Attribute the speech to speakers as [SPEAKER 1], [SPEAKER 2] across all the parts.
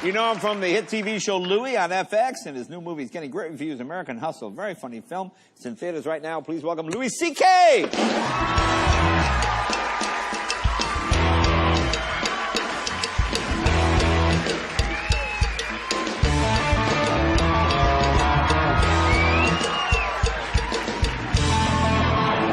[SPEAKER 1] You know him from the hit TV show Louie on FX, and his new movie is getting great reviews, American Hustle. Very funny film. It's in theaters right now. Please welcome Louis C.K.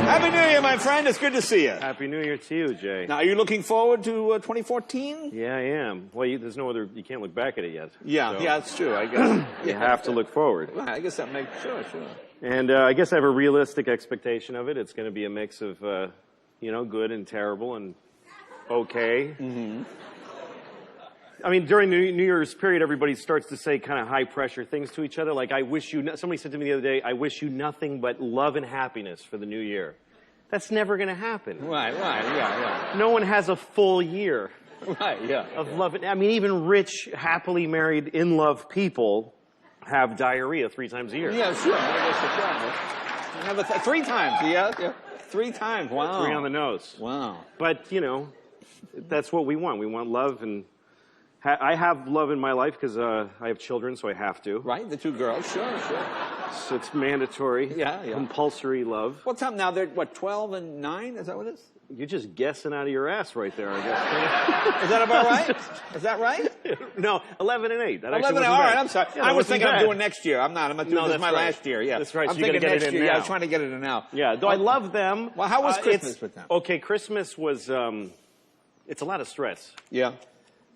[SPEAKER 1] Happy New Year, my friend. It's good to see you.
[SPEAKER 2] Happy New Year to you, Jay.
[SPEAKER 1] Now, are you looking forward to 2014?
[SPEAKER 2] Yeah, I am. Well, there's no other. You can't look back at it yet.
[SPEAKER 1] Yeah,
[SPEAKER 2] so
[SPEAKER 1] yeah, that's true. I guess
[SPEAKER 2] you have to look forward.
[SPEAKER 1] Well, I guess that makes sure.
[SPEAKER 2] And I guess I have a realistic expectation of it. It's going to be a mix of, good and terrible and okay. Mm-hmm. I mean, during the New Year's period, everybody starts to say kind of high-pressure things to each other. Like, somebody said to me the other day, I wish you nothing but love and happiness for the new year. That's never going to happen.
[SPEAKER 1] Right, yeah.
[SPEAKER 2] No one has a full year.
[SPEAKER 1] Right, yeah.
[SPEAKER 2] Of love. I mean, even rich, happily married, in-love people have diarrhea 3 times a year.
[SPEAKER 1] Yeah, sure. I guess 3 times, yeah. 3 times, wow.
[SPEAKER 2] 3 on the nose.
[SPEAKER 1] Wow.
[SPEAKER 2] But, that's what we want. We want love, and I have love in my life because I have children, so I have to.
[SPEAKER 1] Right, the 2 girls, sure.
[SPEAKER 2] So it's mandatory.
[SPEAKER 1] Yeah.
[SPEAKER 2] Compulsory love.
[SPEAKER 1] What's up now? They're, 12 and 9? Is that what it is?
[SPEAKER 2] You're just guessing out of your ass right there, I guess.
[SPEAKER 1] Is that about right? Is that right?
[SPEAKER 2] No, 11 and 8. That
[SPEAKER 1] 11 all right, I'm sorry.
[SPEAKER 2] Yeah,
[SPEAKER 1] I was thinking I'm doing next year. I'm not. I'm not doing this is my last year. Yeah.
[SPEAKER 2] That's right.
[SPEAKER 1] I'm
[SPEAKER 2] So you got to
[SPEAKER 1] thinking
[SPEAKER 2] get
[SPEAKER 1] next
[SPEAKER 2] it in
[SPEAKER 1] year.
[SPEAKER 2] now.
[SPEAKER 1] Yeah, I was trying to get it in now.
[SPEAKER 2] Yeah, though I love them.
[SPEAKER 1] Well, how was Christmas with them?
[SPEAKER 2] Okay, Christmas was, it's a lot of stress.
[SPEAKER 1] Yeah.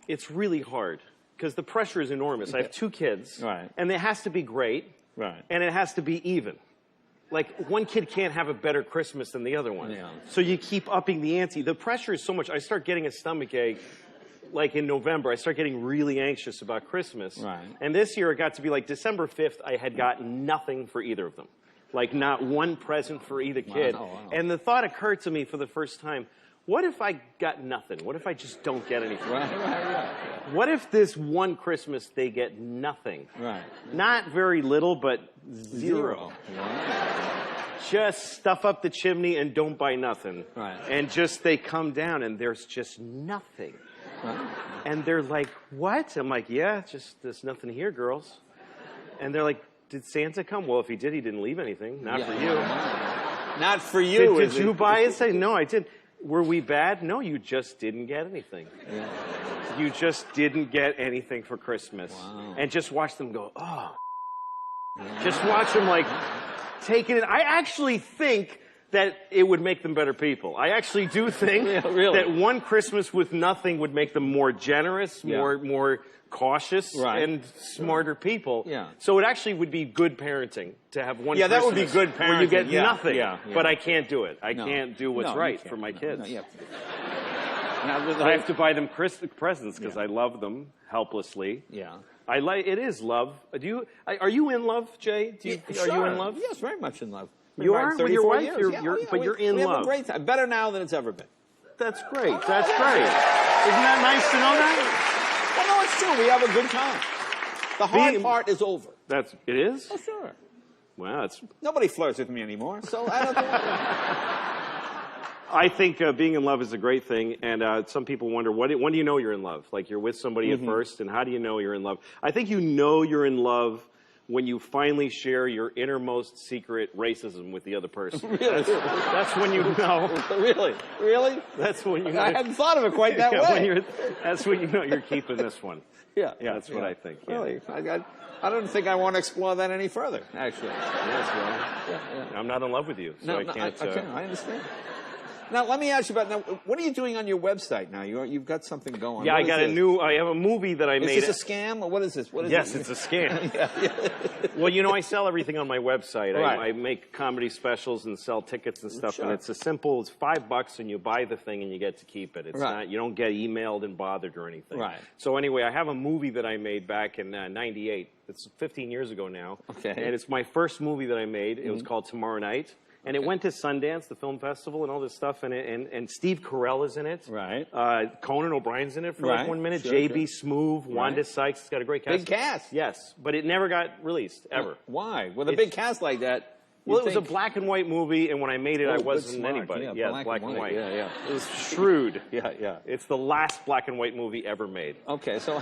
[SPEAKER 2] It's really hard because the pressure is enormous. I have 2 kids.
[SPEAKER 1] Right.
[SPEAKER 2] And it has to be great.
[SPEAKER 1] Right.
[SPEAKER 2] And it has to be even. Like, one kid can't have a better Christmas than the other one.
[SPEAKER 1] Yeah.
[SPEAKER 2] So you keep upping the ante. The pressure is so much. I start getting a stomachache, like in November. I start getting really anxious about Christmas.
[SPEAKER 1] Right.
[SPEAKER 2] And this year it got to be like December 5th, I had gotten nothing for either of them. Like, not one present for either kid.
[SPEAKER 1] Wow.
[SPEAKER 2] And the thought occurred to me for the first time, what if I got nothing? What if I just don't get anything?
[SPEAKER 1] Right.
[SPEAKER 2] What if this one Christmas they get nothing?
[SPEAKER 1] Right.
[SPEAKER 2] Not very little, but zero. Just stuff up the chimney and don't buy nothing.
[SPEAKER 1] Right.
[SPEAKER 2] And just they come down and there's just nothing.
[SPEAKER 1] Right.
[SPEAKER 2] And they're like, what? I'm like, yeah, just there's nothing here, girls. And they're like, did Santa come? Well, if he did, he didn't leave anything. Not for you.
[SPEAKER 1] Not for you.
[SPEAKER 2] Did you buy it? Say, no, I did. Were we bad? No, you just didn't get anything.
[SPEAKER 1] Yeah.
[SPEAKER 2] You just didn't get anything for Christmas.
[SPEAKER 1] Wow.
[SPEAKER 2] And just watch them go, oh. Yeah. Just watch them like taking it. I actually think that it would make them better people. I actually do think that one Christmas with nothing would make them more generous, more cautious, and smarter people.
[SPEAKER 1] Yeah.
[SPEAKER 2] So it actually would be good parenting to have one Christmas
[SPEAKER 1] that would be good parenting.
[SPEAKER 2] where you get nothing.
[SPEAKER 1] Yeah.
[SPEAKER 2] But I can't do it. I can't do what's right for my kids. I have to buy them presents because I love them helplessly.
[SPEAKER 1] Yeah.
[SPEAKER 2] It is love. Are you in love, Jay? Are you in love?
[SPEAKER 1] Yes, very much in love.
[SPEAKER 2] You are with your wife, but you're in
[SPEAKER 1] love. We have
[SPEAKER 2] love.
[SPEAKER 1] a great time. Better now than it's ever been.
[SPEAKER 2] That's great. That's great. Isn't that nice to know that?
[SPEAKER 1] Well, no, it's true. We have a good time. The hard part is over.
[SPEAKER 2] It is?
[SPEAKER 1] Oh, sure.
[SPEAKER 2] Wow,
[SPEAKER 1] nobody flirts with me anymore, so I don't know.
[SPEAKER 2] I think being in love is a great thing, and some people wonder, when do you know you're in love? Like, you're with somebody at first, and how do you know you're in love? I think you know you're in love when you finally share your innermost secret racism with the other person.
[SPEAKER 1] Really?
[SPEAKER 2] That's when you know.
[SPEAKER 1] Really?
[SPEAKER 2] That's when you know.
[SPEAKER 1] I hadn't thought of it quite that way.
[SPEAKER 2] That's when you know you're keeping this one.
[SPEAKER 1] Yeah,
[SPEAKER 2] that's what I think. Yeah.
[SPEAKER 1] Really? I don't think I want to explore that any further, actually.
[SPEAKER 2] Yes, well, I'm not in love with you, so I can't.
[SPEAKER 1] I understand. Now, let me ask you about, what are you doing on your website now? You've got something going.
[SPEAKER 2] Yeah, I have a movie that I made.
[SPEAKER 1] Is this a scam, or what is this?
[SPEAKER 2] Yes, it's a scam. Well, I sell everything on my website.
[SPEAKER 1] Right.
[SPEAKER 2] I make comedy specials and sell tickets and stuff, and it's it's $5, and you buy the thing, and you get to keep it. It's not, you don't get emailed and bothered or anything.
[SPEAKER 1] Right.
[SPEAKER 2] So anyway, I have a movie that I made back in '98. It's 15 years ago now.
[SPEAKER 1] Okay.
[SPEAKER 2] And it's my first movie that I made. It was called Tomorrow Night. And it went to Sundance, the film festival, and all this stuff, and Steve Carell is in it.
[SPEAKER 1] Right.
[SPEAKER 2] Conan O'Brien's in it for like 1 minute. J.B. Smoove, Wanda Sykes. It's got a great cast.
[SPEAKER 1] Big cast.
[SPEAKER 2] Yes, but it never got released, ever.
[SPEAKER 1] Why? With a big cast like that.
[SPEAKER 2] Well, it was a black and white movie, and when I made it, I wasn't anybody. Yeah, black and white.
[SPEAKER 1] Yeah.
[SPEAKER 2] It was shrewd.
[SPEAKER 1] Yeah.
[SPEAKER 2] It's the last black and white movie ever made.
[SPEAKER 1] Okay, so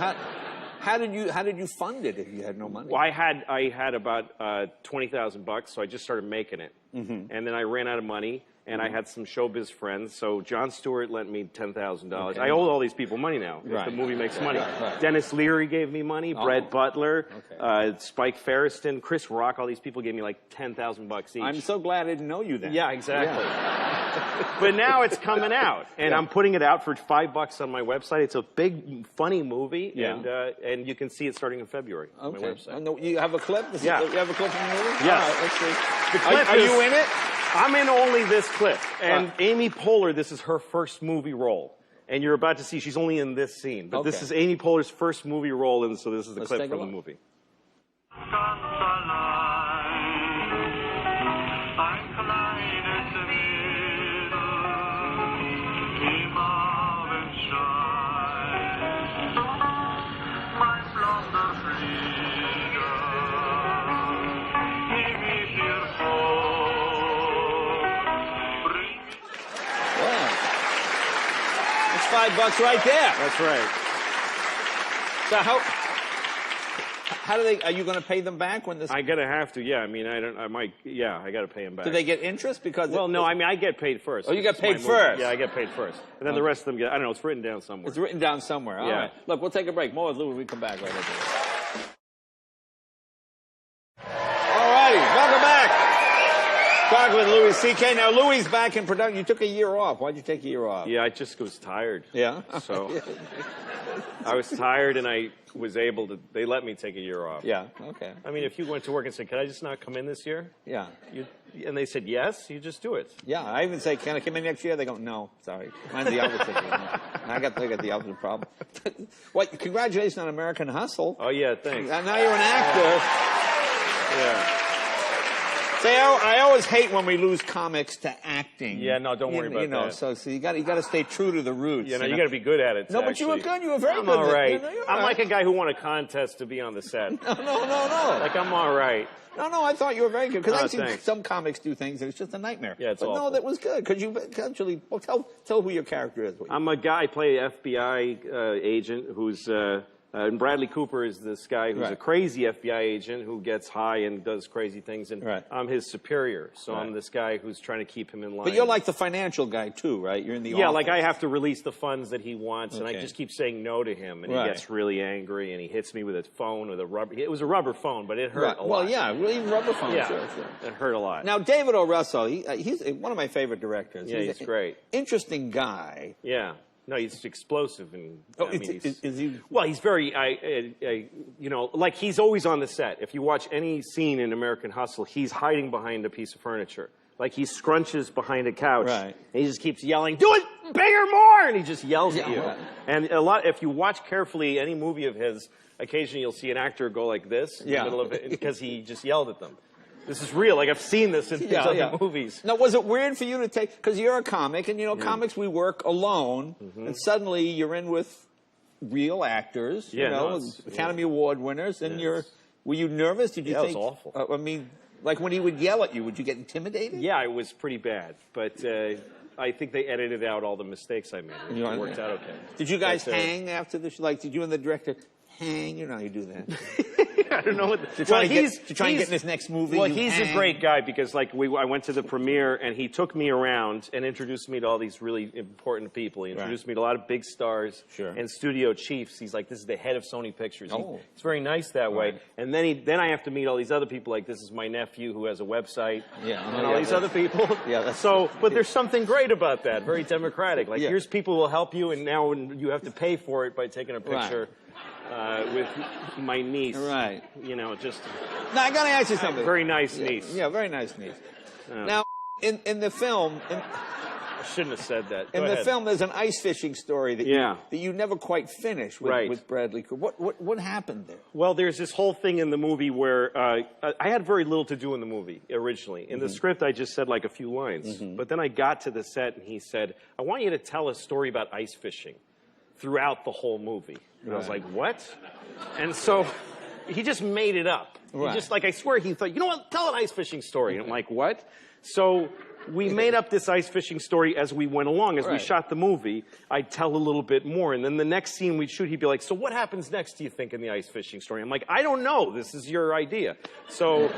[SPEAKER 1] How did you fund it if you had no money?
[SPEAKER 2] Well, I had about $20,000, so I just started making it, and then I ran out of money, and I had some showbiz friends. So Jon Stewart lent me $10,000.
[SPEAKER 1] Okay.
[SPEAKER 2] I owe all these people money now. If
[SPEAKER 1] Right.
[SPEAKER 2] the movie makes money.
[SPEAKER 1] Right.
[SPEAKER 2] Dennis Leary gave me money. Brett Butler, Spike Ferriston, Chris Rock. All these people gave me like $10,000 each.
[SPEAKER 1] I'm so glad I didn't know you then.
[SPEAKER 2] Yeah, exactly. But now it's coming out, and I'm putting it out for $5 on my website. It's a big, funny movie, and you can see it starting in February on my website.
[SPEAKER 1] No, you have a clip? You have a clip from the movie?
[SPEAKER 2] Yes.
[SPEAKER 1] All right, let's see.
[SPEAKER 2] The clip
[SPEAKER 1] are you in it?
[SPEAKER 2] I'm in only this clip. And Amy Poehler, this is her first movie role. And you're about to see she's only in this scene. But this is Amy Poehler's first movie role, and so this is the clip from the movie.
[SPEAKER 1] $5 right there.
[SPEAKER 2] That's right.
[SPEAKER 1] So how do they? Are you going to pay them back when this?
[SPEAKER 2] I gotta have to. Yeah, I mean, I might. Yeah, I gotta pay them back.
[SPEAKER 1] Do they get interest because?
[SPEAKER 2] Well, no. I mean, I get paid first.
[SPEAKER 1] Oh, you get paid
[SPEAKER 2] movie.
[SPEAKER 1] first.
[SPEAKER 2] Yeah, I get paid first, and then the rest of them get. I don't know. It's written down somewhere.
[SPEAKER 1] It's written down somewhere. All right. Look, we'll take a break. More with Lou when we come back right after. All righty, welcome back. Talk with Louis C.K. Now, Louis back in production. You took a year off. Why'd you take a year off?
[SPEAKER 2] Yeah, I just was tired.
[SPEAKER 1] Yeah.
[SPEAKER 2] So I was tired, and I was able to. They let me take a year off.
[SPEAKER 1] Yeah. Okay.
[SPEAKER 2] I mean, if you went to work and said, "Can I just not come in this year?"
[SPEAKER 1] Yeah.
[SPEAKER 2] And they said yes, you just do it.
[SPEAKER 1] Yeah. I even say, "Can I come in next year?" They go, "No, sorry." Mine's the opposite. I got the opposite problem. Well, congratulations on American Hustle.
[SPEAKER 2] Oh yeah, thanks.
[SPEAKER 1] Now you're an actor.
[SPEAKER 2] Yeah.
[SPEAKER 1] Say, I always hate when we lose comics to acting.
[SPEAKER 2] Yeah, no, don't worry about that.
[SPEAKER 1] So you got to stay true to the roots.
[SPEAKER 2] Yeah, no, you got to be good at it.
[SPEAKER 1] No, but you were good. You were very
[SPEAKER 2] I'm
[SPEAKER 1] good.
[SPEAKER 2] all right.
[SPEAKER 1] I'm
[SPEAKER 2] like a guy who won a contest to be on the set.
[SPEAKER 1] No.
[SPEAKER 2] Like I'm all right.
[SPEAKER 1] No, I thought you were very good. Because I've seen
[SPEAKER 2] thanks.
[SPEAKER 1] some comics do things and it's just a nightmare.
[SPEAKER 2] Yeah, it's
[SPEAKER 1] awful. No, that was good. Because you actually, well, tell who your character is.
[SPEAKER 2] I'm a guy, I play an FBI agent who's, and Bradley Cooper is this guy who's a crazy FBI agent who gets high and does crazy things, and I'm his superior. So I'm this guy who's trying to keep him in line.
[SPEAKER 1] But you're like the financial guy, too, right? You're in the office.
[SPEAKER 2] Like I have to release the funds that he wants, and I just keep saying no to him, and he gets really angry, and he hits me with a phone, with a rubber. It was a rubber phone, but it hurt a lot.
[SPEAKER 1] Well, yeah, even rubber phone.
[SPEAKER 2] Yeah,
[SPEAKER 1] sure.
[SPEAKER 2] It hurt a lot.
[SPEAKER 1] Now, David O. Russell, he's one of my favorite directors.
[SPEAKER 2] Yeah, he's great.
[SPEAKER 1] Interesting guy.
[SPEAKER 2] Yeah. No, he's explosive, and
[SPEAKER 1] is he?
[SPEAKER 2] Well, he's very, like he's always on the set. If you watch any scene in American Hustle, he's hiding behind a piece of furniture. Like he scrunches behind a couch, and he just keeps yelling, "Do it bigger, more!" And he just yells at you. And if you watch carefully any movie of his, occasionally you'll see an actor go like this in the middle of it because he just yelled at them. This is real. Like, I've seen this in these other movies.
[SPEAKER 1] Now, was it weird for you to take... Because you're a comic, and, comics, we work alone, and suddenly you're in with real actors, Academy Award winners, and were you nervous? Did you think...
[SPEAKER 2] it was awful.
[SPEAKER 1] I mean, like, when he would yell at you, would you get intimidated?
[SPEAKER 2] Yeah, it was pretty bad. But I think they edited out all the mistakes I made. It worked out okay.
[SPEAKER 1] Did you guys hang after the show? Like, did you and the director hang? You know how you do that.
[SPEAKER 2] I don't know what.
[SPEAKER 1] To try and get in his next movie.
[SPEAKER 2] Well, he's a great guy because, like, I went to the premiere and he took me around and introduced me to all these really important people. He introduced me to a lot of big stars and studio chiefs. He's like, this is the head of Sony Pictures. It's very nice that way. And then I have to meet all these other people. Like, this is my nephew who has a website. And all these other people. But there's something great about that. Very democratic. Like, here's people who will help you, and now you have to pay for it by taking a picture. With my niece.
[SPEAKER 1] Right.
[SPEAKER 2] Just...
[SPEAKER 1] Now, I got to ask you something.
[SPEAKER 2] Very nice niece.
[SPEAKER 1] Yeah, very nice niece. Now, in the film...
[SPEAKER 2] I shouldn't have said that.
[SPEAKER 1] In the film, there's an ice fishing story that you never quite finished with Bradley Cooper. What happened there?
[SPEAKER 2] Well, there's this whole thing in the movie where I had very little to do in the movie originally. In the script, I just said like a few lines. But then I got to the set, and he said, I want you to tell a story about ice fishing throughout the whole movie. And I was like, what? And so he just made it up. He just, like, I swear he thought, you know what, tell an ice fishing story. And I'm like, what? So we made up this ice fishing story as we went along. As we shot the movie, I'd tell a little bit more. And then the next scene we'd shoot, he'd be like, so what happens next, do you think, in the ice fishing story? I'm like, I don't know. This is your idea. So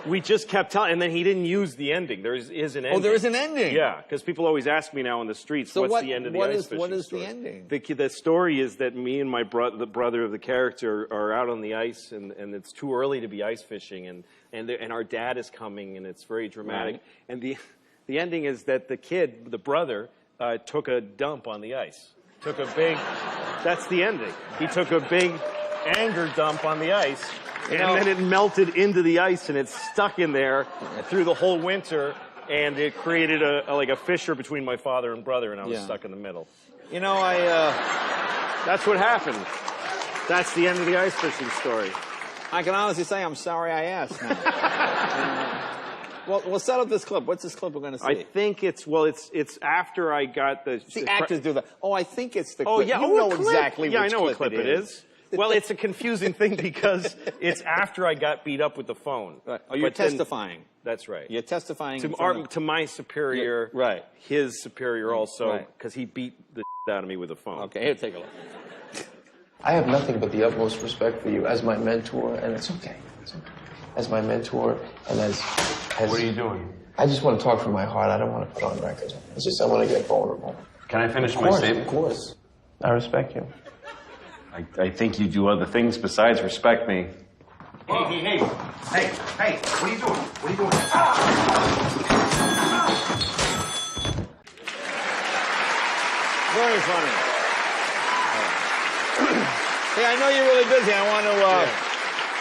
[SPEAKER 2] we just kept telling, and then he didn't use the ending. There is an ending.
[SPEAKER 1] Oh, there is an ending?
[SPEAKER 2] Yeah, because people always ask me now on the streets,
[SPEAKER 1] so
[SPEAKER 2] what's the end of the ice fishing story?
[SPEAKER 1] What is the ending?
[SPEAKER 2] The story is that me and the brother of the character are out on the ice, and it's too early to be ice fishing, and our dad is coming, and it's very dramatic. Right. And the ending is that the brother, took a dump on the ice. That's the ending. He took a big anger dump on the ice, and then it melted into the ice, and it stuck in there through the whole winter, and it created a fissure between my father and brother, and I was stuck in the middle.
[SPEAKER 1] You know,
[SPEAKER 2] That's what happened. That's the end of the ice fishing story.
[SPEAKER 1] I can honestly say I'm sorry I asked now. Well, we'll set up this clip. What's this clip we're going to see?
[SPEAKER 2] I think it's after I got the...
[SPEAKER 1] See, actors do that. Oh, I think it's the clip.
[SPEAKER 2] Oh, yeah.
[SPEAKER 1] You know exactly which clip it is.
[SPEAKER 2] Yeah, I know what clip it is. Well, it's a confusing thing because it's after I got beat up with the phone.
[SPEAKER 1] Right. Oh, you're testifying.
[SPEAKER 2] That's right.
[SPEAKER 1] You're testifying
[SPEAKER 2] to my superior,
[SPEAKER 1] right?
[SPEAKER 2] His superior also, because he beat the out of me with the phone.
[SPEAKER 1] Okay, here, take a look.
[SPEAKER 3] I have nothing but the utmost respect for you as my mentor, and it's okay. It's okay. As my mentor, and as
[SPEAKER 4] what are you doing?
[SPEAKER 3] I just want to talk from my heart. I don't want to put on record. It's just I want to get vulnerable.
[SPEAKER 4] Can I finish my statement?
[SPEAKER 3] Of course. I respect you.
[SPEAKER 4] I think you do other things besides respect me. Hey, what are you doing? What are you doing?
[SPEAKER 1] Very funny. Hey, I know you're really busy. I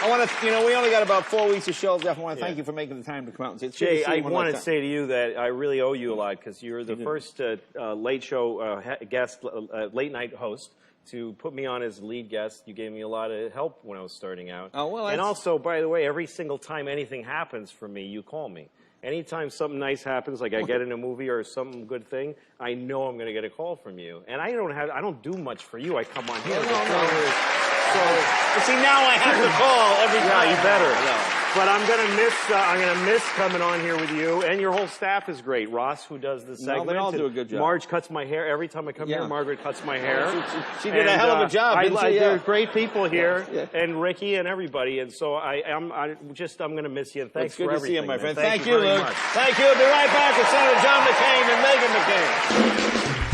[SPEAKER 1] want to, we only got about 4 weeks of shows left. I want to thank you for making the time to come out and see it.
[SPEAKER 2] Jay, I want to say to you that I really owe you a lot because you're the first late show guest, late night host to put me on as lead guest. You gave me a lot of help when I was starting out.
[SPEAKER 1] Oh, well,
[SPEAKER 2] and also, by the way, every single time anything happens for me, you call me. Anytime something nice happens, like I get in a movie or some good thing, I know I'm going to get a call from you. And I don't do much for you. I come on here.
[SPEAKER 1] So see, now I have to call every time.
[SPEAKER 2] Yeah, you better. But I'm gonna miss coming on here with you, and your whole staff is great. Ross, who does the segment,
[SPEAKER 1] they all do a good job.
[SPEAKER 2] Marge cuts my hair every time I come here. Margaret cuts my hair.
[SPEAKER 1] She did a hell of a job.
[SPEAKER 2] There are great people here, and Ricky and everybody, and so I'm gonna miss you. And thanks for everything.
[SPEAKER 1] Good to see you, my friend.
[SPEAKER 2] Thank
[SPEAKER 1] you, Luke. Thank you. We'll be right back with Senator John McCain and Meghan McCain.